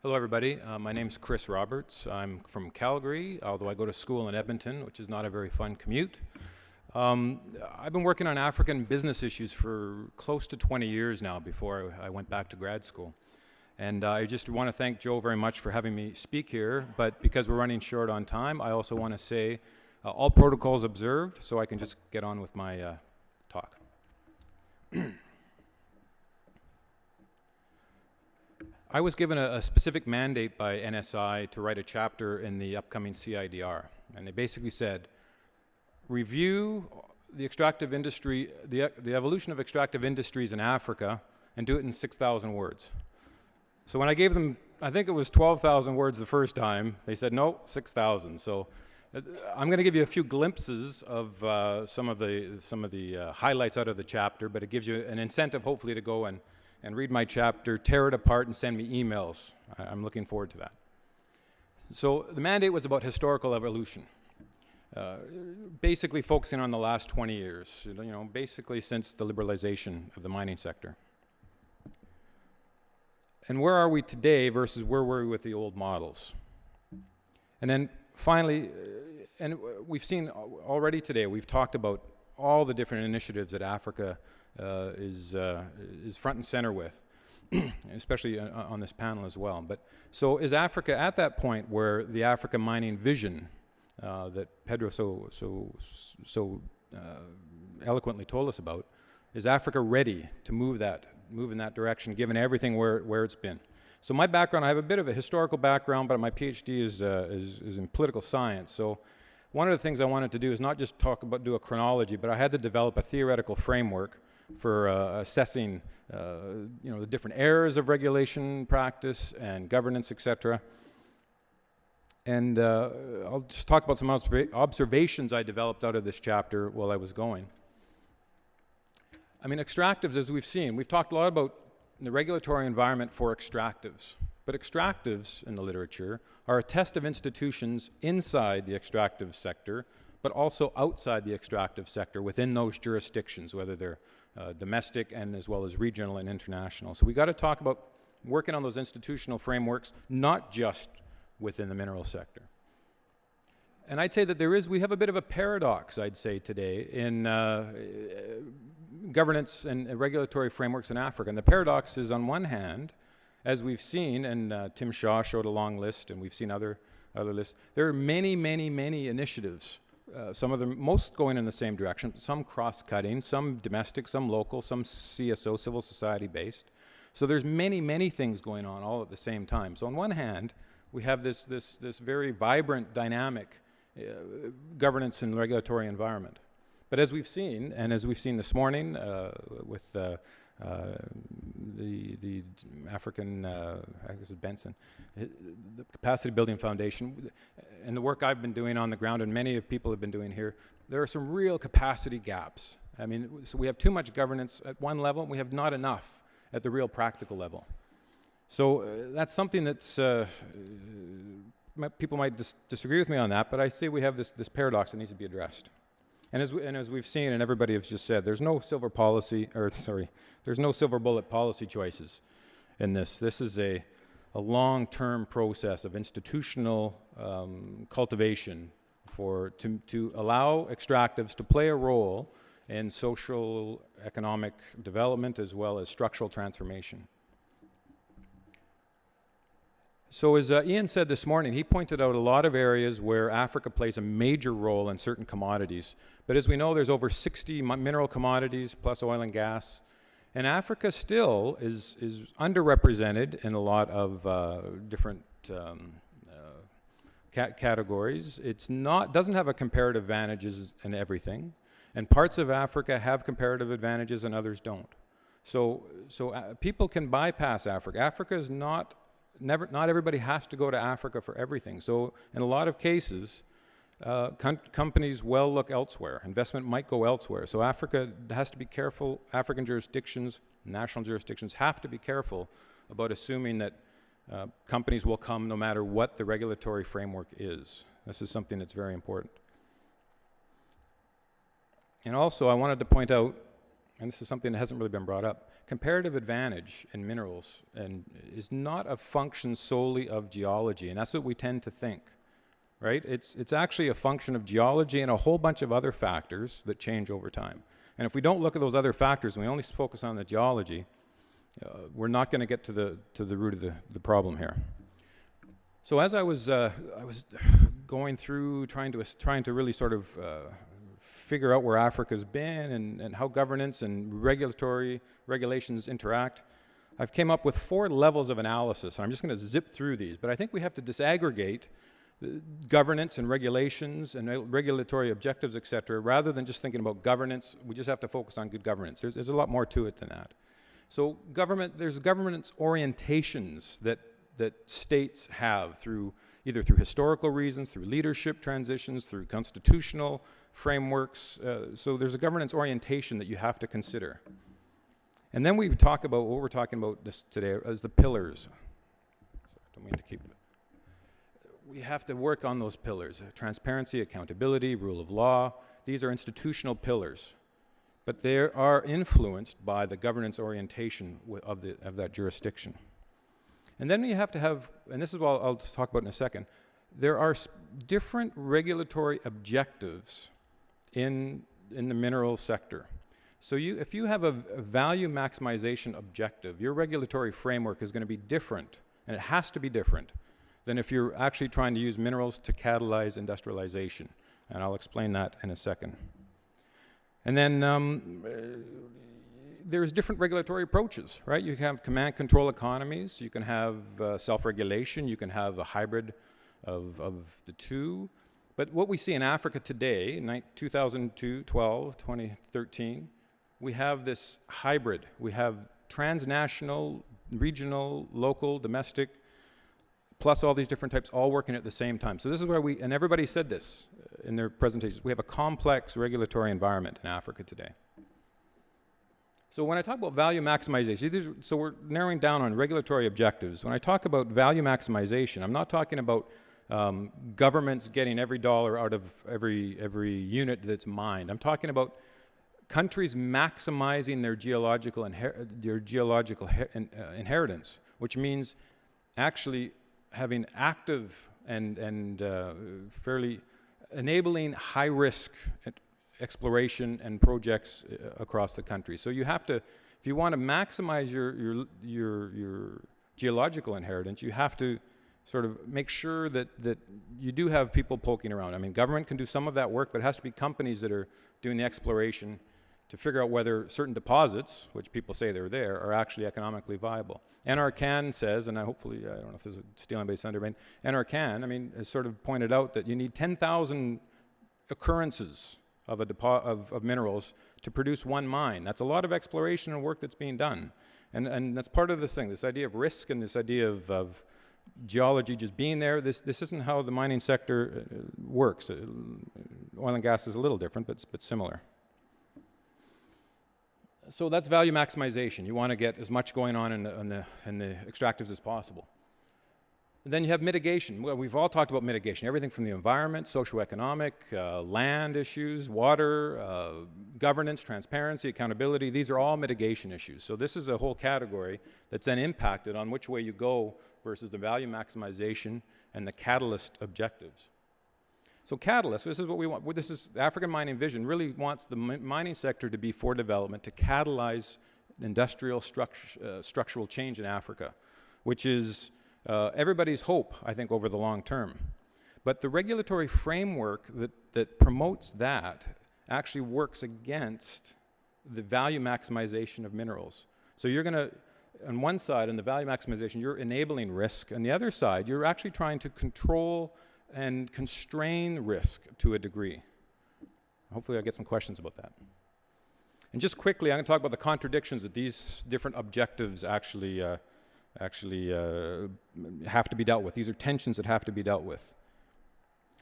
Hello, everybody. My name's Chris Roberts. I'm from Calgary, although I go to school in Edmonton, which is not a very fun commute. I've been working on African business issues for close to 20 years now before I went back to grad school. And I just want to thank Joe very much for having me speak here, but because we're running short on time, I also want to say all protocols observed, so I can just get on with my talk. I was given a specific mandate by NSI to write a chapter in the upcoming CIDR, and they basically said, review the extractive industry, the evolution of extractive industries in Africa, and do it in 6,000 words. So when I gave them, I think it was 12,000 words the first time, they said, no, 6,000. So I'm going to give you a few glimpses of some of the highlights out of the chapter, but it gives you an incentive, hopefully, to go and read my chapter, tear it apart, and send me emails. I'm looking forward to that. So the mandate was about historical evolution, basically focusing on the last 20 years, basically since the liberalization of the mining sector. And where are we today versus where were we with the old models? And then finally, and we've seen already today, we've talked about all the different initiatives that Africa is front and center with, especially on this panel as well. But so is Africa at that point where the Africa mining vision that Pedro so eloquently told us about, is Africa ready to move in that direction, given everything where it's been? So my background, I have a bit of a historical background, but my PhD is in political science. So one of the things I wanted to do is not just do a chronology, but I had to develop a theoretical framework for assessing the different eras of regulation, practice, and governance, etc. And I'll just talk about some observations I developed out of this chapter while I was going. I mean, extractives, as we've seen, we've talked a lot about the regulatory environment for extractives. But extractives in the literature are a test of institutions inside the extractive sector, but also outside the extractive sector within those jurisdictions, whether they're domestic and as well as regional and international. So we got to talk about working on those institutional frameworks, not just within the mineral sector. And I'd say that we have a bit of a paradox, I'd say today, in governance and regulatory frameworks in Africa. And the paradox is, on one hand, as we've seen, and Tim Shaw showed a long list, and we've seen other lists, there are many, many, many initiatives. Some of them, most going in the same direction, some cross-cutting, some domestic, some local, some CSO, civil society-based. So there's many, many things going on all at the same time. So on one hand, we have this very vibrant, dynamic governance and regulatory environment. But as we've seen, and as we've seen this morning with the African, I guess it's Benson, the Capacity Building Foundation, and the work I've been doing on the ground, and many of people have been doing here, there are some real capacity gaps. I mean, so we have too much governance at one level, and we have not enough at the real practical level. So that's something that's, people might disagree with me on that, but I say we have this paradox that needs to be addressed. And as we've seen, and everybody has just said, there's no silver bullet policy choices in this. This is a long-term process of institutional cultivation to allow extractives to play a role in social, economic development as well as structural transformation. So as Ian said this morning, he pointed out a lot of areas where Africa plays a major role in certain commodities. But as we know, there's over 60 mineral commodities plus oil and gas. And Africa still is underrepresented in a lot of different categories. Doesn't have a comparative advantages in everything. And parts of Africa have comparative advantages and others don't. So people can bypass Africa. Africa is not everybody has to go to Africa for everything. So in a lot of cases, companies will look elsewhere. Investment might go elsewhere. So Africa has to be careful. African jurisdictions, national jurisdictions have to be careful about assuming that companies will come no matter what the regulatory framework is. This is something that's very important. And also, I wanted to point out and this is something that hasn't really been brought up, comparative advantage in minerals and is not a function solely of geology, and that's what we tend to think, right? It's actually a function of geology and a whole bunch of other factors that change over time. And if we don't look at those other factors and we only focus on the geology, we're not going to get to the root of the problem here. So as I was going through trying to really sort of figure out where Africa's been and how governance and regulations interact, I've came up with 4 levels of analysis. And I'm just going to zip through these, but I think we have to disaggregate the governance and regulations and regulatory objectives, et cetera, rather than just thinking about governance. We just have to focus on good governance. There's a lot more to it than that. So there's governance orientations that states have either through historical reasons, through leadership transitions, through constitutional frameworks. So there's a governance orientation that you have to consider. And then we talk about what we're talking about this today as the pillars. I don't mean to keep it. We have to work on those pillars: transparency, accountability, rule of law. These are institutional pillars, but they are influenced by the governance orientation of that jurisdiction. And then you have to have, and this is what I'll talk about in a second, there are different regulatory objectives in the mineral sector. So if you have a value maximization objective, your regulatory framework is going to be different, and it has to be different, than if you're actually trying to use minerals to catalyze industrialization. And I'll explain that in a second. And then there's different regulatory approaches, right? You can have command control economies, you can have self-regulation, you can have a hybrid of the two. But what we see in Africa today, in 2012, 2013, we have this hybrid. We have transnational, regional, local, domestic, plus all these different types all working at the same time. So this is where and everybody said this in their presentations, we have a complex regulatory environment in Africa today. So when I talk about value maximization, so we're narrowing down on regulatory objectives. When I talk about value maximization, I'm not talking about governments getting every dollar out of every unit that's mined. I'm talking about countries maximizing their geological inheritance, which means actually having active and fairly enabling high-risk exploration and projects across the country. So you have to, if you want to maximize your geological inheritance, you have to sort of make sure that you do have people poking around. I mean, government can do some of that work, but it has to be companies that are doing the exploration to figure out whether certain deposits, which people say they're there, are actually economically viable. NRCan says, and hopefully, I don't know if there's a steal anybody's thunder, but NRCan, I mean, has sort of pointed out that you need 10,000 occurrences of minerals to produce one mine. That's a lot of exploration and work that's being done. And that's part of this thing, this idea of risk and this idea of geology just being there. This isn't how the mining sector works. Oil and gas is a little different, but similar. So that's value maximization. You want to get as much going on in the extractives as possible. And then you have mitigation. Well, we've all talked about mitigation, everything from the environment, socioeconomic, land issues, water, governance, transparency, accountability. These are all mitigation issues. So this is a whole category that's then impacted on which way you go versus the value maximization and the catalyst objectives. So catalyst, this is what we want. This is the African Mining Vision really wants the mining sector to be for development, to catalyze industrial structural change in Africa, which is everybody's hope, I think, over the long term. But the regulatory framework that promotes that actually works against the value maximization of minerals. So you're going to, on one side, in the value maximization, you're enabling risk. On the other side, you're actually trying to control and constrain risk to a degree. Hopefully I'll get some questions about that. And just quickly, I'm going to talk about the contradictions that these different objectives actually have to be dealt with. These are tensions that have to be dealt with.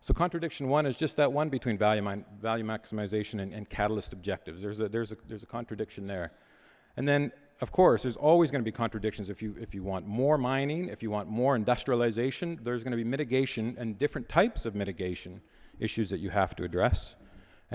So contradiction one is just that one between value maximization and catalyst objectives. There's a contradiction there. And then, of course, there's always going to be contradictions if you want more mining, if you want more industrialization, there's going to be mitigation and different types of mitigation issues that you have to address.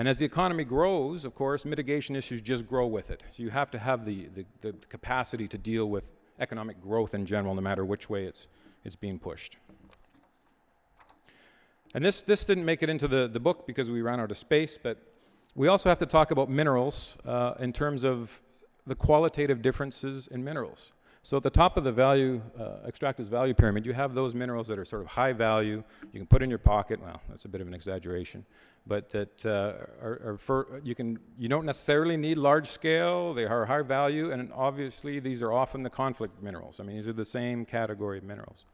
And as the economy grows, of course, mitigation issues just grow with it. So you have to have the capacity to deal with economic growth in general, no matter which way it's being pushed. And this didn't make it into the book because we ran out of space, but we also have to talk about minerals in terms of the qualitative differences in minerals. So at the top of the Extractive's value pyramid, you have those minerals that are sort of high value, you can put in your pocket, well, that's a bit of an exaggeration, but that you don't necessarily need large scale, they are high value, and obviously these are often the conflict minerals. I mean, these are the same category of minerals.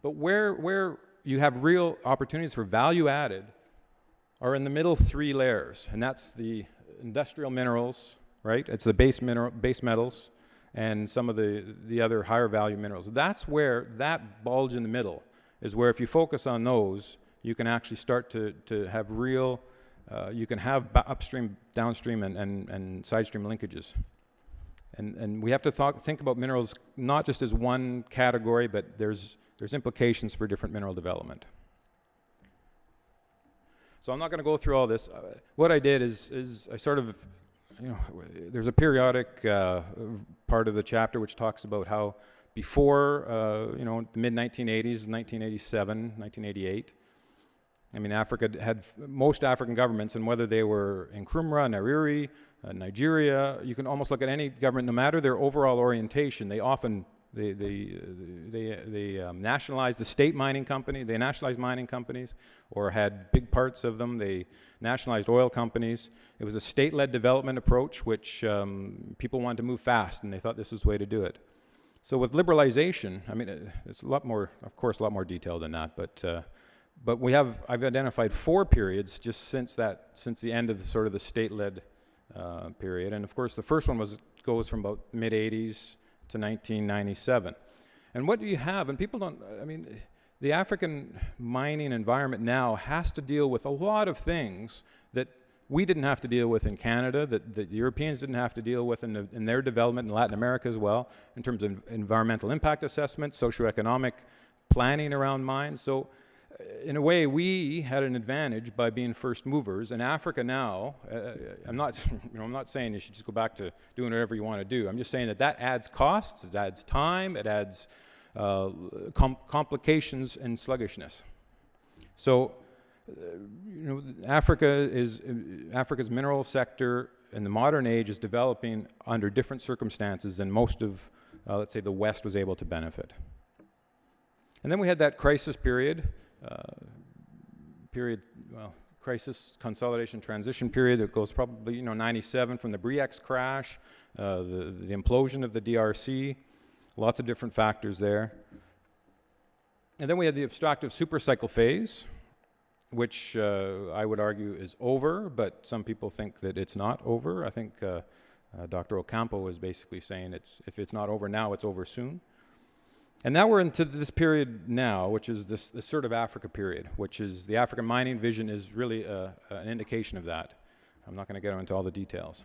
But where you have real opportunities for value added are in the middle three layers, and that's the industrial minerals, right? It's the base metals, and some of the other higher value minerals. That's where that bulge in the middle is where if you focus on those, you can actually start to have real, you can have upstream, downstream, and side stream linkages. And we have to think about minerals not just as one category, but there's implications for different mineral development. So I'm not going to go through all this. What I did is I sort of, there's a periodic part of the chapter which talks about how before, the mid-1980s, 1987, 1988, I mean, Africa had most African governments, and whether they were Nkrumah, Nyerere, Nigeria, you can almost look at any government, no matter their overall orientation, they often They nationalized the state mining company. They nationalized mining companies, or had big parts of them. They nationalized oil companies. It was a state-led development approach, which people wanted to move fast, and they thought this was the way to do it. So with liberalization, I mean, it's a lot more, of course, a lot more detailed than that. But I've identified 4 periods just since the end of the state-led period. And of course, the first one goes from about mid-80s to 1997. And what do you have? And people don't, I mean, the African mining environment now has to deal with a lot of things that we didn't have to deal with in Canada, that the Europeans didn't have to deal with in their development in Latin America as well, in terms of environmental impact assessment, socioeconomic planning around mines. So in a way, we had an advantage by being first movers. In Africa now, I'm not saying you should just go back to doing whatever you want to do. I'm just saying that adds costs, it adds time, it adds complications and sluggishness. So, Africa's mineral sector in the modern age is developing under different circumstances than most of, let's say, the West was able to benefit. And then we had that crisis period. Crisis, consolidation, transition period that goes probably, 97 from the BRICS crash, the implosion of the DRC, lots of different factors there. And then we had the extractive supercycle phase, which I would argue is over, but some people think that it's not over. I think Dr. Ocampo was basically saying if it's not over now, it's over soon. And now we're into this period now, which is this Assertive Africa period, which is the African mining vision is really an indication of that. I'm not going to get into all the details.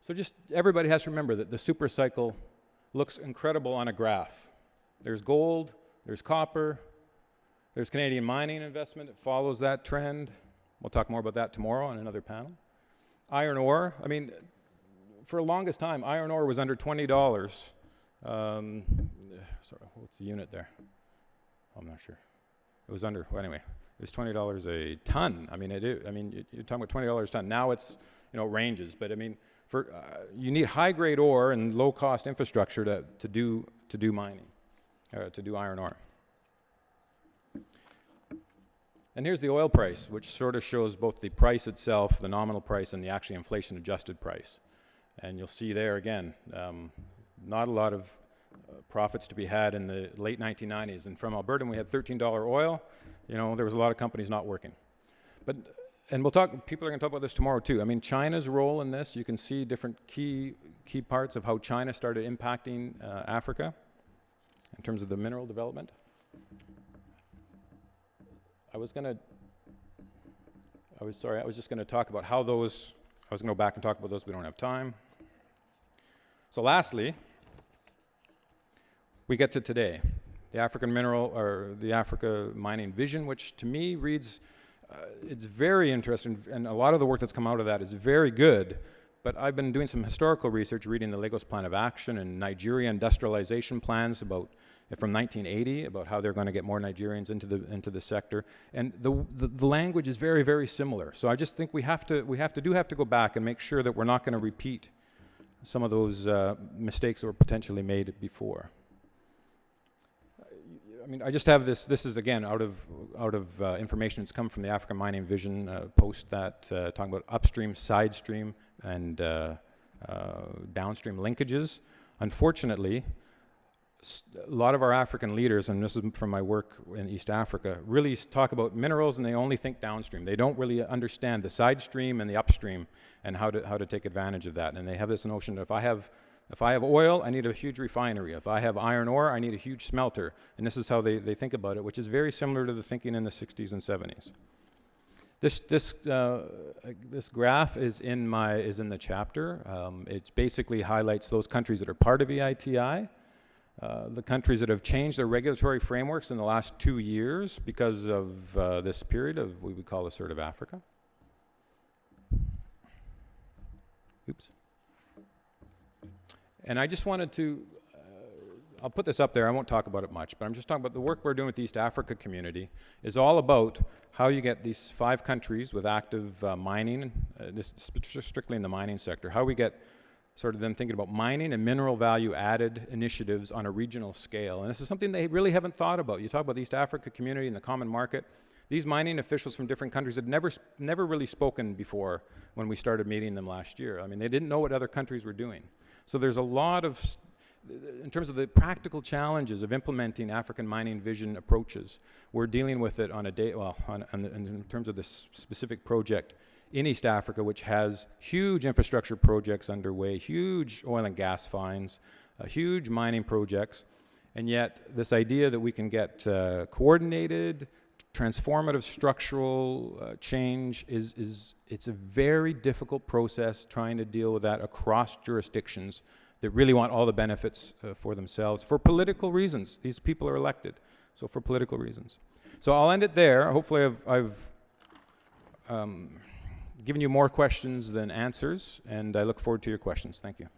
So just everybody has to remember that the super cycle looks incredible on a graph. There's gold, there's copper, there's Canadian mining investment that follows that trend. We'll talk more about that tomorrow on another panel. Iron ore, I mean, for the longest time, iron ore was under $20. Sorry, what's the unit there? I'm not sure. It was under, well, anyway, it was $20 a ton. I mean, you're talking about $20 a ton. Now it's, ranges, but I mean, you need high-grade ore and low-cost infrastructure to do mining, to do iron ore. And here's the oil price, which sort of shows both the price itself, the nominal price, and the actually inflation-adjusted price. And you'll see there again, not a lot of profits to be had in the late 1990s. And from Alberta, when we had $13 oil, there was a lot of companies not working. And people are going to talk about this tomorrow too. I mean, China's role in this, you can see different key parts of how China started impacting Africa in terms of the mineral development. I was just going to talk about how those, I was going to go back and talk about those, we don't have time. So lastly, we get to today, the African mineral, or the Africa mining vision, which to me reads it's very interesting, and a lot of the work that's come out of that is very good. But I've been doing some historical research, reading the Lagos Plan of Action and Nigeria industrialization plans from 1980, about how they're going to get more Nigerians into the sector, and the language is very, very similar. So I just think we have to go back and make sure that we're not going to repeat some of those mistakes that were potentially made before. I mean, I just have this. This is again out of information that's come from the African Mining Vision post that talking about upstream, side stream, and downstream linkages. Unfortunately, a lot of our African leaders, and this is from my work in East Africa, really talk about minerals and they only think downstream. They don't really understand the side stream and the upstream and how to take advantage of that. And they have this notion that if I have oil, I need a huge refinery. If I have iron ore, I need a huge smelter. And this is how they think about it, which is very similar to the thinking in the 60s and 70s. This graph is in the chapter. It basically highlights those countries that are part of EITI, the countries that have changed their regulatory frameworks in the last 2 years because of this period of what we call assertive Africa. Oops. And I just wanted to, I'll put this up there, I won't talk about it much, but I'm just talking about the work we're doing with the East Africa community is all about how you get these 5 countries with active mining, this strictly in the mining sector, how we get sort of them thinking about mining and mineral value added initiatives on a regional scale. And this is something they really haven't thought about. You talk about the East Africa community and the common market. These mining officials from different countries had never really spoken before when we started meeting them last year. I mean, they didn't know what other countries were doing. So there's a lot of, in terms of the practical challenges of implementing African mining vision approaches, we're dealing with it on a day, well, in terms of this specific project in East Africa, which has huge infrastructure projects underway, huge oil and gas finds, huge mining projects, and yet this idea that we can get coordinated, transformative structural change it's a very difficult process trying to deal with that across jurisdictions that really want all the benefits for themselves for political reasons. These people are elected, so for political reasons. So I'll end it there. Hopefully I've given you more questions than answers, and I look forward to your questions. Thank you.